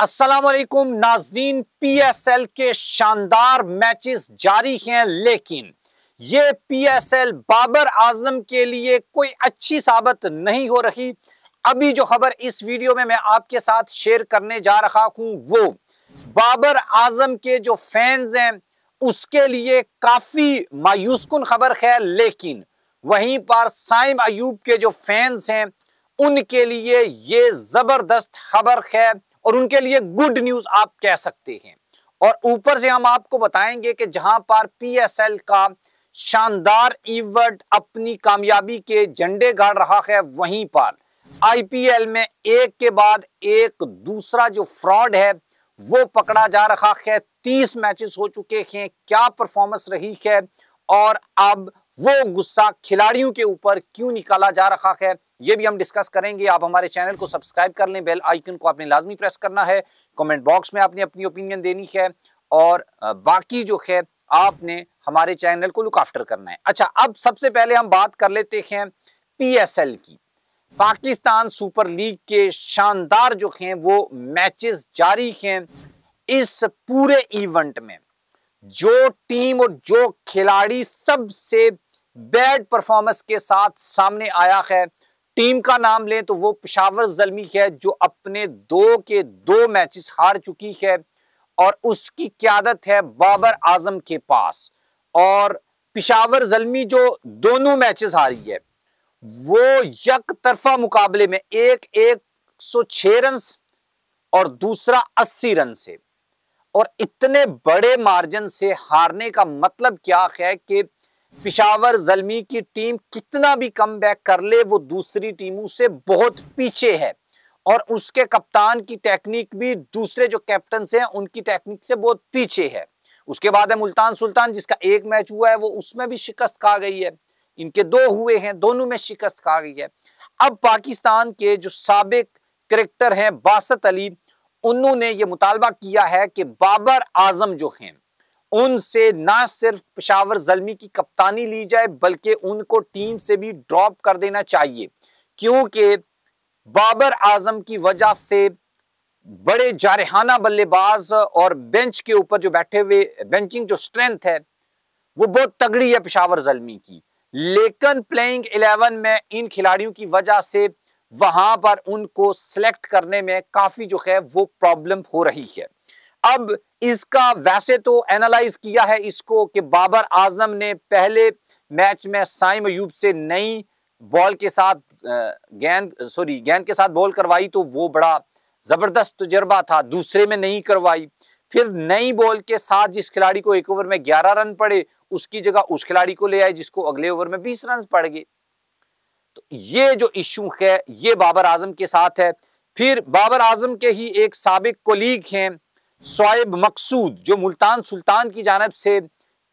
अस्सलाम वालेकुम नाज़रीन। पीएसएल के शानदार मैचेस जारी हैं, लेकिन ये पीएसएल बाबर आजम के लिए कोई अच्छी साबित नहीं हो रही। अभी जो खबर इस वीडियो में मैं आपके साथ शेयर करने जा रहा हूं वो बाबर आजम के जो फैंस हैं उसके लिए काफी मायूसकुन खबर है, लेकिन वहीं पर साइम अयूब के जो फैंस हैं उनके लिए ये जबरदस्त खबर है और उनके लिए गुड न्यूज आप कह सकते हैं। और ऊपर से हम आपको बताएंगे कि जहां पर पीएसएल का शानदार इवेंट अपनी कामयाबी के झंडे गाड़ रहा है, वहीं पर आईपीएल में एक के बाद एक दूसरा जो फ्रॉड है वो पकड़ा जा रहा है। 30 मैचेस हो चुके हैं, क्या परफॉर्मेंस रही है और अब वो गुस्सा खिलाड़ियों के ऊपर क्यों निकाला जा रहा है, ये भी हम डिस्कस करेंगे। आप हमारे चैनल को सब्सक्राइब कर लें, बेल आइकन को आपने लाजमी प्रेस करना है, कमेंट बॉक्स में आपने अपनी ओपिनियन देनी है और बाकी जो है आपने हमारे चैनल को लुक आफ्टर करना है। अच्छा, अब सबसे पहले हम बात कर लेते हैं पीएसएल की। पाकिस्तान सुपर लीग के शानदार जो हैं वो मैचेस जारी हैं। इस पूरे इवेंट में जो टीम और जो खिलाड़ी सबसे बैड परफॉर्मेंस के साथ सामने आया है, टीम का नाम लें तो वो पेशावर ज़ल्मी है जो अपने 2 के 2 मैचेस हार चुकी है और उसकी क़यादत है बाबर आजम के पास। और पेशावर ज़ल्मी जो दोनों मैचेस हारी है वो एक तरफा मुकाबले में एक 106 रन और दूसरा 80 रन से, और इतने बड़े मार्जिन से हारने का मतलब क्या है कि पेशावर ज़ल्मी की टीम कितना भी कमबैक कर ले वो दूसरी टीमों से बहुत पीछे है और उसके कप्तान की टेक्निक भी दूसरे जो कैप्टन हैं उनकी टेक्निक से बहुत पीछे है। उसके बाद है मुल्तान सुल्तान जिसका एक मैच हुआ है वो उसमें भी शिकस्त खा गई है, इनके 2 हुए हैं दोनों में शिकस्त खा गई है। अब पाकिस्तान के जो साबिक क्रिकेटर हैं बासत अली, उन्होंने ये मुतालबा किया है कि बाबर आजम जो हैं उनसे ना सिर्फ पेशावर ज़ल्मी की कप्तानी ली जाए बल्कि उनको टीम से भी ड्रॉप कर देना चाहिए, क्योंकि बाबर आजम की वजह से बड़े जारहाना बल्लेबाज और बेंच के ऊपर जो बैठे हुए बेंचिंग जो स्ट्रेंथ है वो बहुत तगड़ी है पेशावर ज़ल्मी की, लेकिन प्लेइंग 11 में इन खिलाड़ियों की वजह से वहां पर उनको सिलेक्ट करने में काफी जो है वो प्रॉब्लम हो रही है। अब इसका वैसे तो एनालाइज किया है इसको कि बाबर आजम ने पहले मैच में साइम अयूब से नई बॉल के साथ गेंद के साथ बॉल करवाई तो वो बड़ा जबरदस्त तजुर्बा था, दूसरे में नहीं करवाई, फिर नई बॉल के साथ जिस खिलाड़ी को एक ओवर में 11 रन पड़े उसकी जगह उस खिलाड़ी को ले आए जिसको अगले ओवर में 20 रन पड़ गए। तो ये जो इश्यू है ये बाबर आजम के साथ है। फिर बाबर आजम के ही एक साबिक कोलीग हैं शोएब मकसूद जो मुल्तान सुल्तान की जानिब से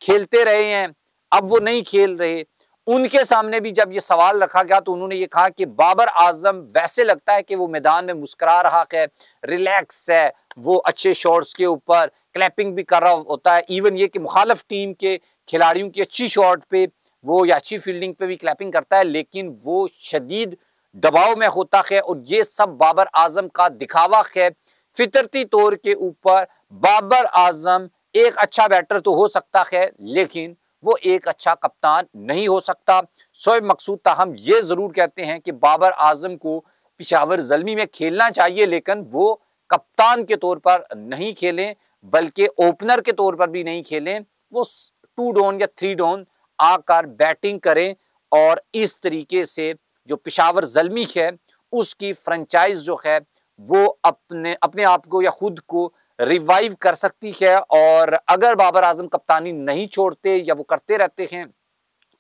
खेलते रहे हैं, अब वो नहीं खेल रहे। उनके सामने भी जब ये सवाल रखा गया तो उन्होंने ये कहा कि बाबर आजम वैसे लगता है कि वो मैदान में मुस्कुरा रहा है, रिलैक्स है, वो अच्छे शॉट्स के ऊपर क्लैपिंग भी कर रहा होता है, इवन ये कि मुखालिफ टीम के खिलाड़ियों की अच्छी शॉट पे वो या अच्छी फील्डिंग पे भी क्लैपिंग करता है, लेकिन वो शदीद दबाव में होता है और ये सब बाबर आजम का दिखावा है। फितरती तौर के ऊपर बाबर आजम एक अच्छा बैटर तो हो सकता है लेकिन वो एक अच्छा कप्तान नहीं हो सकता। शोएब मकसूद ताहम ये जरूर कहते हैं कि बाबर आजम को पेशावर ज़ल्मी में खेलना चाहिए लेकिन वो कप्तान के तौर पर नहीं खेलें बल्कि ओपनर के तौर पर भी नहीं खेलें, वो 2 डाउन या 3 डाउन आकर बैटिंग करें और इस तरीके से जो पेशावर ज़ल्मी है उसकी फ्रेंचाइज जो है वो अपने आप को या खुद को रिवाइव कर सकती है। और अगर बाबर आजम कप्तानी नहीं छोड़ते या वो करते रहते हैं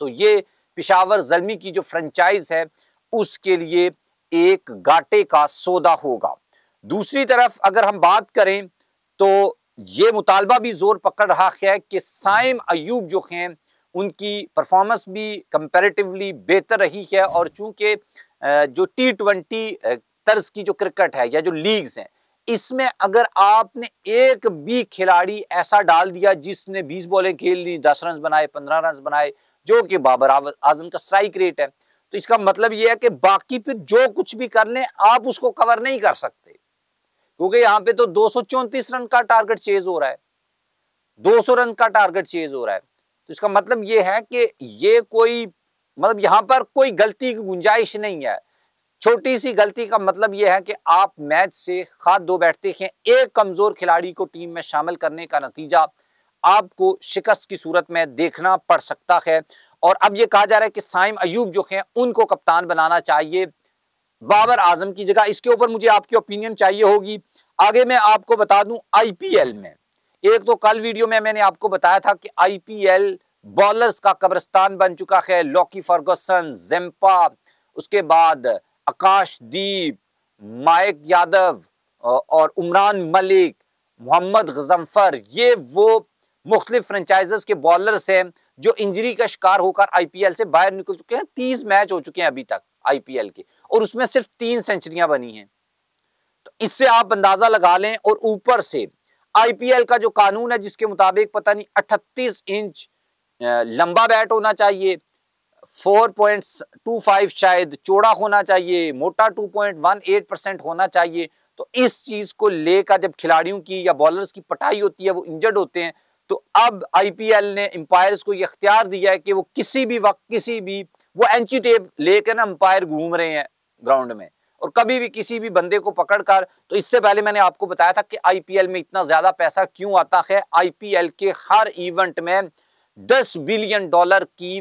तो ये पेशावर ज़ल्मी की जो फ्रेंचाइज है उसके लिए एक घाटे का सौदा होगा। दूसरी तरफ अगर हम बात करें तो ये मुतालबा भी जोर पकड़ रहा है कि साइम अयूब जो हैं उनकी परफॉर्मेंस भी कंपैरेटिवली बेहतर रही है और चूंकि जो T20 तर्ज की जो क्रिकेट है या जो लीग्स हैं इसमें अगर आपने एक भी खिलाड़ी ऐसा डाल दिया जिसने 20 बॉलें खेल ली, 10 रन बनाए, 15 रन बनाए, जो कि बाबर आजम का स्ट्राइक रेट है, तो इसका मतलब यह है कि बाकी फिर जो कुछ भी कर लें आप उसको कवर नहीं कर सकते, क्योंकि यहां पे तो 234 रन का टारगेट चेज हो रहा है, 200 रन का टारगेट चेज हो रहा है। तो इसका मतलब ये है कि ये कोई मतलब यहां पर कोई गलती की गुंजाइश नहीं है। छोटी सी गलती का मतलब यह है कि आप मैच से खाद दो बैठते हैं। एक कमजोर खिलाड़ी को टीम में शामिल करने का नतीजा आपको शिकस्त की सूरत में देखना पड़ सकता है। और अब यह कहा जा रहा है कि साइम अयूब जो है उनको कप्तान बनाना चाहिए बाबर आजम की जगह। इसके ऊपर मुझे आपकी ओपिनियन चाहिए होगी। आगे मैं आपको बता दूं, आईपीएल में एक तो कल वीडियो में मैंने आपको बताया था कि आईपीएल बॉलर्स का कब्रिस्तान बन चुका है। लॉकी फर्गुसन, जेम्पा, उसके बाद आकाशदीप, माइक यादव और उमरान मलिक, मोहम्मद गजनफर, ये वो मुख्तलिफ फ्रेंचाइजेस के बॉलर्स हैं जो इंजरी का शिकार होकर आईपीएल से बाहर निकल चुके हैं। 30 मैच हो चुके हैं अभी तक आईपीएल के, और उसमें सिर्फ 3 सेंचुरियां बनी हैं। तो इससे आप अंदाजा लगा लें। और ऊपर से आईपीएल का जो कानून है जिसके मुताबिक पता नहीं 38 इंच लंबा बैट होना चाहिए, 4.25 शायद चौड़ा होना चाहिए, मोटा 2.18% होना चाहिए। तो इस चीज को लेकर जब खिलाड़ियों की या बॉलर्स की पटाई होती है, वो इंजर्ड होते हैं, तो अब आईपीएल ने अंपायर्स को यह इख्तियार दिया है कि वो किसी भी वक्त किसी भी वो एंची टेप लेकर ना अंपायर घूम रहे हैं ग्राउंड में, और कभी भी किसी भी बंदे को पकड़कर। तो इससे पहले मैंने आपको बताया था कि आईपीएल में इतना ज्यादा पैसा क्यों आता है। आईपीएल के हर इवेंट में $10 बिलियन की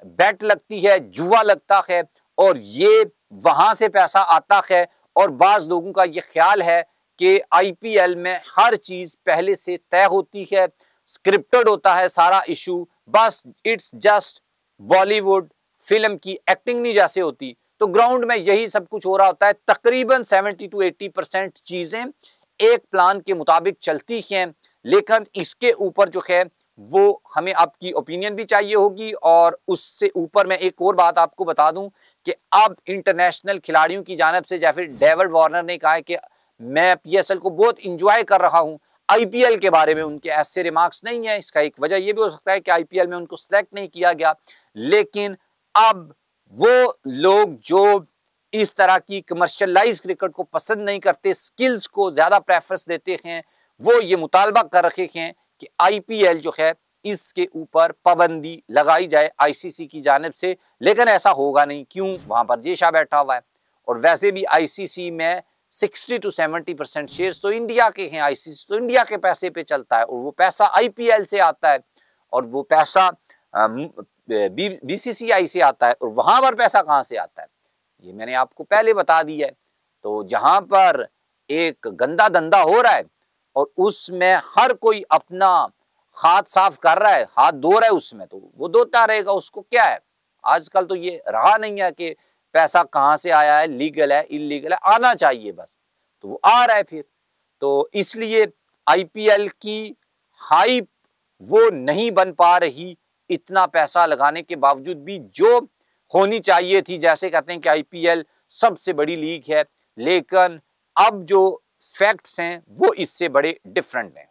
बेट लगती है, जुआ लगता है, और ये वहां से पैसा आता है। और बाज लोगों का ये ख्याल है कि आईपीएल में हर चीज पहले से तय होती है, स्क्रिप्टेड होता है सारा इशू, बस इट्स जस्ट बॉलीवुड फिल्म की एक्टिंग नहीं जैसे होती। तो ग्राउंड में यही सब कुछ हो रहा होता है। तकरीबन 70 to 80% चीजें एक प्लान के मुताबिक चलती हैं, लेकिन इसके ऊपर जो है वो हमें आपकी ओपिनियन भी चाहिए होगी। और उससे ऊपर मैं एक और बात आपको बता दूं कि अब इंटरनेशनल खिलाड़ियों की जानिब से जैसे डेविड वार्नर ने कहा है कि मैं पीएसएल को बहुत इंजॉय कर रहा हूं, आईपीएल के बारे में उनके ऐसे रिमार्क्स नहीं है। इसका एक वजह यह भी हो सकता है कि आईपीएल में उनको सिलेक्ट नहीं किया गया। लेकिन अब वो लोग जो इस तरह की कमर्शियलाइज क्रिकेट को पसंद नहीं करते, स्किल्स को ज्यादा प्रेफरेंस देते हैं, वो ये मुतालबा कर रखे हैं कि आईपीएल जो है इसके ऊपर पाबंदी लगाई जाए आईसीसी की जानिब से। लेकिन ऐसा होगा नहीं, क्यों? वहां पर जेशा बैठा हुआ है, और वैसे भी आईसीसी में 60 to 70% शेयर्स तो इंडिया के हैं। आईसीसी तो इंडिया के पैसे पे चलता है, और वो पैसा आईपीएल से आता है, और वो पैसा बीसीसीआई से आता है। और वहां पर पैसा कहां से आता है ये मैंने आपको पहले बता दिया है। तो जहां पर एक गंदा धंधा हो रहा है और उसमें हर कोई अपना हाथ साफ कर रहा है, हाथ धो रहा है, उसमें तो वो धोता रहेगा, उसको क्या है। आजकल तो ये रहा नहीं है कि पैसा कहां से आया है, लीगल है इलीगल है, आना चाहिए बस, तो वो आ रहा है फिर। तो इसलिए आईपीएल की हाइप वो नहीं बन पा रही इतना पैसा लगाने के बावजूद भी जो होनी चाहिए थी। जैसे कहते हैं कि आईपीएल सबसे बड़ी लीग है, लेकिन अब जो फैक्ट्स हैं वो इससे बड़े डिफरेंट हैं।